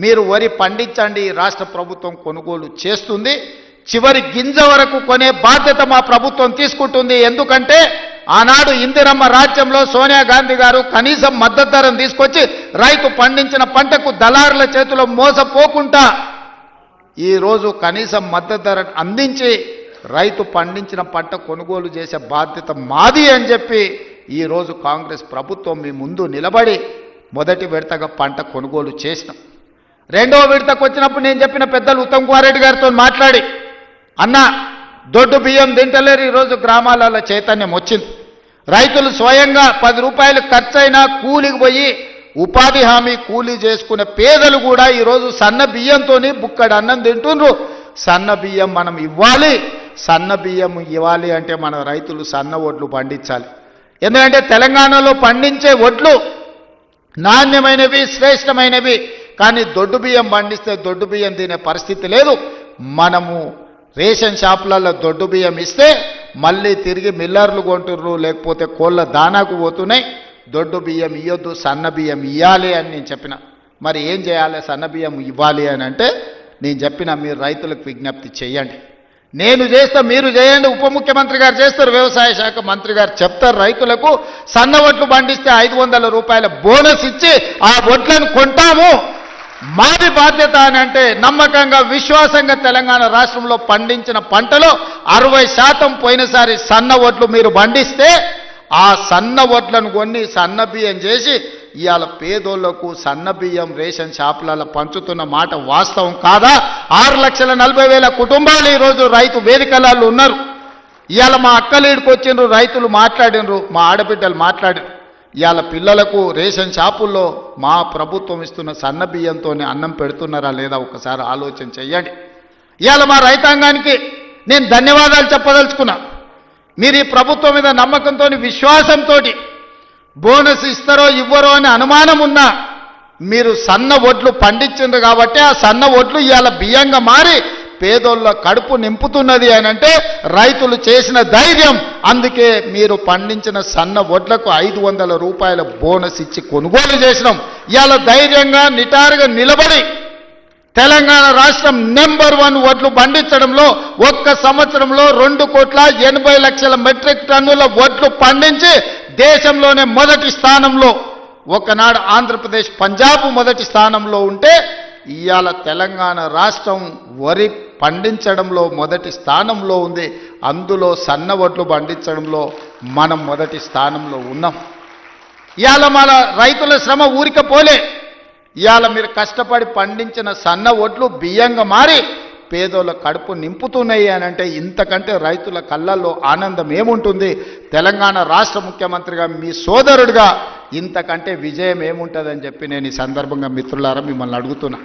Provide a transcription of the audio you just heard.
మీరు వరి పండించండి, రాష్ట్ర ప్రభుత్వం కొనుగోలు చేస్తుంది. చివరి గింజ వరకు కొనే బాధ్యత మా ప్రభుత్వం తీసుకుంటుంది. ఎందుకంటే ఆనాడు ఇందిరమ్మ రాజ్యంలో సోనియా గాంధీ గారు కనీసం మద్దతు ధరను తీసుకొచ్చి రైతు పండించిన పంటకు దళారుల చేతిలో మోసపోకుండా ఈరోజు కనీసం మద్దతు ధర అందించి రైతు పండించిన పంట కొనుగోలు చేసే బాధ్యత మాది అని చెప్పి ఈరోజు కాంగ్రెస్ ప్రభుత్వం మీ ముందు నిలబడి మొదటి విడతగా పంట కొనుగోలు చేసినాం. రెండవ విడతకు వచ్చినప్పుడు నేను చెప్పిన పెద్దలు ఉత్తమ్ కుమార్ రెడ్డి గారితో మాట్లాడి, అన్న దొడ్డు బియ్యం తింటలేరు, ఈరోజు గ్రామాలలో చైతన్యం వచ్చింది. రైతులు స్వయంగా 10 రూపాయలు ఖర్చైనా కూలికి పోయి ఉపాధి హామీ కూలీ చేసుకునే పేదలు కూడా ఈరోజు సన్న బియ్యంతో బుక్కడు అన్నం తింటుండ్రు. సన్న బియ్యం మనం ఇవ్వాలి. సన్న బియ్యం ఇవ్వాలి అంటే మన రైతులు సన్న వడ్లు పండించాలి. ఎందుకంటే తెలంగాణలో పండించే వడ్లు నాణ్యమైనవి, శ్రేష్టమైనవి. కానీ దొడ్డు బియ్యం పండిస్తే దొడ్డు బియ్యం తినే పరిస్థితి లేదు. మనము రేషన్ షాపులలో దొడ్డు బియ్యం ఇస్తే మళ్ళీ తిరిగి మిల్లర్లు కొంటుర్రు, లేకపోతే కోళ్ళ దానాకు పోతున్నాయి. దొడ్డు బియ్యం ఇవ్వద్దు, సన్న బియ్యం ఇవ్వాలి అని నేను చెప్పిన. మరి ఏం చేయాలి? సన్న బియ్యం ఇవ్వాలి అని అంటే నేను చెప్పిన, మీరు రైతులకు విజ్ఞప్తి చేయండి. నేను చేస్తా, మీరు చేయండి. ఉప ముఖ్యమంత్రి గారు చేస్తారు, వ్యవసాయ శాఖ మంత్రి గారు చెప్తారు. రైతులకు సన్న వడ్లు పండిస్తే 500 రూపాయల బోనస్ ఇచ్చి ఆ వడ్లను కొంటాము. మాది బాధ్యత అని అంటే నమ్మకంగా, విశ్వాసంగా తెలంగాణ రాష్ట్రంలో పండించిన పంటలో 60% పోయినసారి సన్న వడ్లు మీరు పండిస్తే ఆ సన్న వడ్లను కొన్ని సన్న బియ్యం చేసి ఇవాళ పేదోళ్లకు సన్న బియ్యం రేషన్ షాపులలో పంచుతున్న మాట వాస్తవం కాదా? 6,40,000 కుటుంబాలు ఈరోజు రైతు వేదికలలో ఉన్నారు. ఇవాళ మా అక్కలీడికి వచ్చిండ్రు, రైతులు మాట్లాడినరు, మా ఆడబిడ్డలు మాట్లాడినరు. ఇవాళ పిల్లలకు రేషన్ షాపుల్లో మా ప్రభుత్వం ఇస్తున్న సన్న బియ్యంతో అన్నం పెడుతున్నారా లేదా ఒకసారి ఆలోచన చెయ్యండి. ఇవాళ మా రైతాంగానికి నేను ధన్యవాదాలు చెప్పదలుచుకున్నా. మీరు ఈ ప్రభుత్వం మీద నమ్మకంతో, విశ్వాసంతో బోనస్ ఇస్తారో ఇవ్వరో అని అనుమానం ఉన్నా మీరు సన్న వడ్లు పండించిండ్రు కాబట్టి ఆ సన్న వడ్లు ఇవాళ బియ్యంగా మారి పేదోళ్ళ కడుపు నింపుతున్నది అని అంటే రైతులు చేసిన ధైర్యం. అందుకే మీరు పండించిన సన్న వడ్లకు 500 రూపాయల బోనస్ ఇచ్చి కొనుగోలు చేసినాం. ఇవాళ ధైర్యంగా నిటారుగా నిలబడి తెలంగాణ రాష్ట్రం నెంబర్ 1 వడ్లు పండించడంలో ఒక్క సంవత్సరంలో 2,80,00,000 మెట్రిక్ టన్నుల వడ్లు పండించి దేశంలోనే మొదటి స్థానంలో, ఒకనాడు ఆంధ్రప్రదేశ్, పంజాబ్ మొదటి స్థానంలో ఉంటే ఇవాళ తెలంగాణ రాష్ట్రం వరి పండించడంలో మొదటి స్థానంలో ఉంది. అందులో సన్న వడ్లు పండించడంలో మనం మొదటి స్థానంలో ఉన్నాం. ఇవాళ మన రైతుల శ్రమ ఊరిక పోలే. ఇవాళ మీరు కష్టపడి పండించిన సన్న వడ్లు బియ్యంగా మారి పేదోళ్ళ కడుపు నింపుతున్నాయి అని అంటే ఇంతకంటే రైతుల కళ్ళల్లో ఆనందం ఏముంటుంది? తెలంగాణ రాష్ట్ర ముఖ్యమంత్రిగా, మీ సోదరుడిగా ఇంతకంటే విజయం ఏముంటుందని చెప్పి నేను ఈ సందర్భంగా మిత్రులారా మిమ్మల్ని అడుగుతున్నా.